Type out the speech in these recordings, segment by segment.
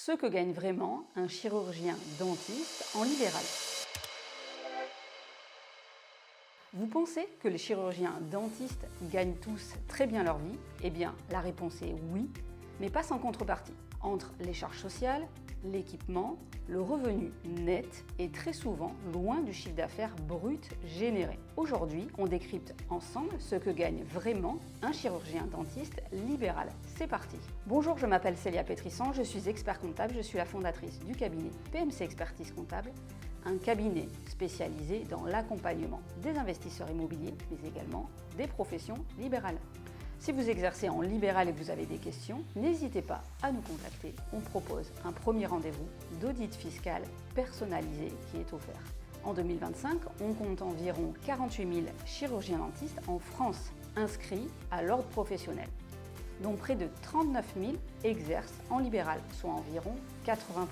ce que gagne vraiment un chirurgien dentiste en libéral. Vous pensez que les chirurgiens dentistes gagnent tous très bien leur vie? Eh bien, la réponse est oui, mais pas sans contrepartie. Entre les charges sociales, l'équipement, le revenu net est très souvent loin du chiffre d'affaires brut généré. Aujourd'hui, on décrypte ensemble ce que gagne vraiment un chirurgien dentiste libéral. C'est parti. Bonjour, je m'appelle Célia Pétrissan, je suis expert comptable, je suis la fondatrice du cabinet PMC Expertise Comptable, un cabinet spécialisé dans l'accompagnement des investisseurs immobiliers, mais également des professions libérales. Si vous exercez en libéral et que vous avez des questions, n'hésitez pas à nous contacter. On propose un premier rendez-vous d'audit fiscal personnalisé qui est offert. En 2025, on compte environ 48 000 chirurgiens dentistes en France inscrits à l'ordre professionnel, dont près de 39 000 exercent en libéral, soit environ 80%.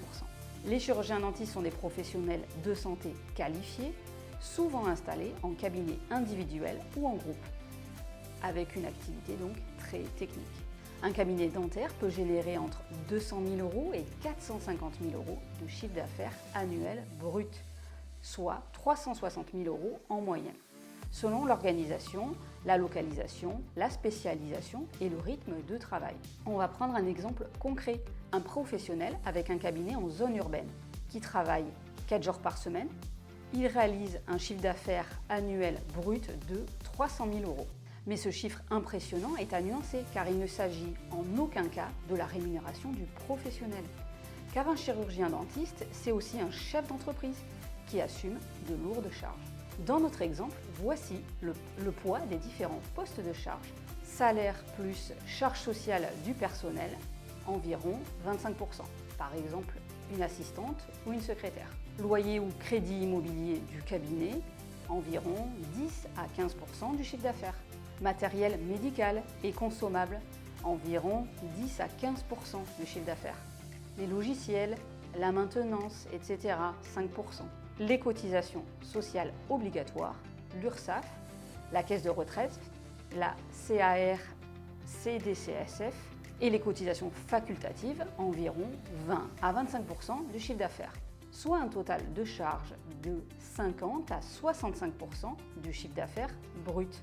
Les chirurgiens dentistes sont des professionnels de santé qualifiés, souvent installés en cabinet individuel ou en groupe, avec une activité donc très technique. Un cabinet dentaire peut générer entre 200 000 € et 450 000 € de chiffre d'affaires annuel brut, soit 360 000 € en moyenne, selon l'organisation, la localisation, la spécialisation et le rythme de travail. On va prendre un exemple concret. Un professionnel avec un cabinet en zone urbaine qui travaille 4 jours par semaine, il réalise un chiffre d'affaires annuel brut de 300 000 €. Mais ce chiffre impressionnant est à nuancer car il ne s'agit en aucun cas de la rémunération du professionnel. Car un chirurgien dentiste, c'est aussi un chef d'entreprise qui assume de lourdes charges. Dans notre exemple, voici le poids des différents postes de charge. Salaire plus charge sociale du personnel, environ 25%. Par exemple, une assistante ou une secrétaire. Loyer ou crédit immobilier du cabinet, environ 10 à 15% du chiffre d'affaires. Matériel médical et consommable, environ 10 à 15% du chiffre d'affaires. Les logiciels, la maintenance, etc., 5%. Les cotisations sociales obligatoires, l'URSSAF, la caisse de retraite, la CAR, CDCSF et les cotisations facultatives, environ 20 à 25% du chiffre d'affaires, soit un total de charges de 50 à 65% du chiffre d'affaires brut.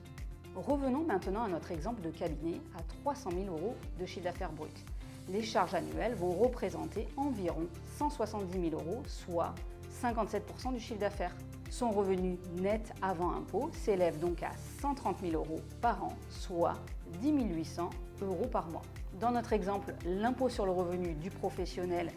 Revenons maintenant à notre exemple de cabinet à 300 000 € de chiffre d'affaires brut. Les charges annuelles vont représenter environ 170 000 €, soit 57% du chiffre d'affaires. Son revenu net avant impôt s'élève donc à 130 000 € par an, soit 10 800 € par mois. Dans notre exemple, l'impôt sur le revenu du professionnel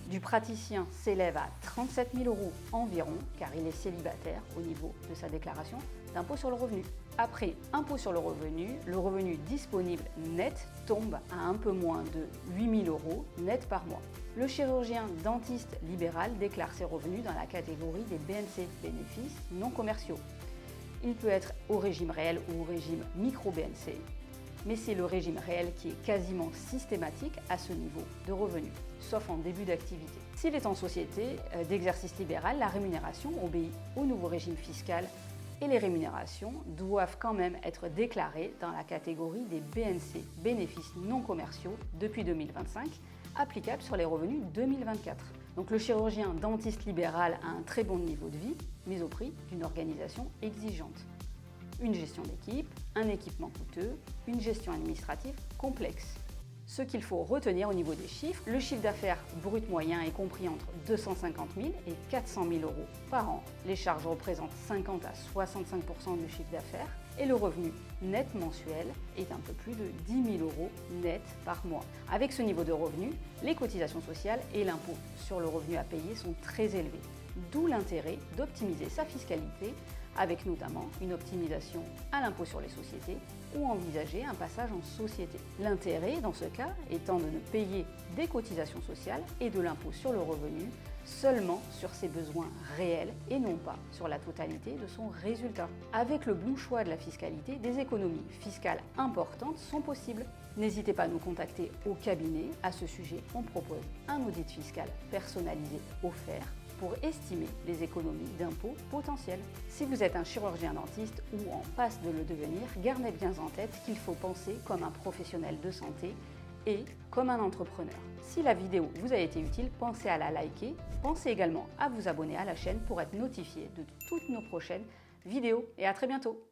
du praticien s'élève à 37 000 € environ, car il est célibataire au niveau de sa déclaration d'impôt sur le revenu. Après impôt sur le revenu disponible net tombe à un peu moins de 8 000 € net par mois. Le chirurgien dentiste libéral déclare ses revenus dans la catégorie des BNC, bénéfices non commerciaux. Il peut être au régime réel ou au régime micro-BNC, mais c'est le régime réel qui est quasiment systématique à ce niveau de revenus, sauf en début d'activité. S'il est en société d'exercice libéral, la rémunération obéit au nouveau régime fiscal et les rémunérations doivent quand même être déclarées dans la catégorie des BNC, bénéfices non commerciaux, depuis 2025, applicables sur les revenus 2024. Donc le chirurgien dentiste libéral a un très bon niveau de vie, mais au prix d'une organisation exigeante. Une gestion d'équipe, un équipement coûteux, une gestion administrative complexe. Ce qu'il faut retenir au niveau des chiffres, le chiffre d'affaires brut moyen est compris entre 250 000 et 400 000 € par an. Les charges représentent 50 à 65% du chiffre d'affaires et le revenu net mensuel est un peu plus de 10 000 € net par mois. Avec ce niveau de revenu, les cotisations sociales et l'impôt sur le revenu à payer sont très élevés. D'où l'intérêt d'optimiser sa fiscalité avec notamment une optimisation à l'impôt sur les sociétés ou envisager un passage en société. L'intérêt dans ce cas étant de ne payer des cotisations sociales et de l'impôt sur le revenu seulement sur ses besoins réels et non pas sur la totalité de son résultat. Avec le bon choix de la fiscalité, des économies fiscales importantes sont possibles. N'hésitez pas à nous contacter au cabinet. À ce sujet, on propose un audit fiscal personnalisé offert pour estimer les économies d'impôts potentielles. Si vous êtes un chirurgien dentiste ou en passe de le devenir, gardez bien en tête qu'il faut penser comme un professionnel de santé et comme un entrepreneur. Si la vidéo vous a été utile, pensez à la liker. Pensez également à vous abonner à la chaîne pour être notifié de toutes nos prochaines vidéos et à très bientôt.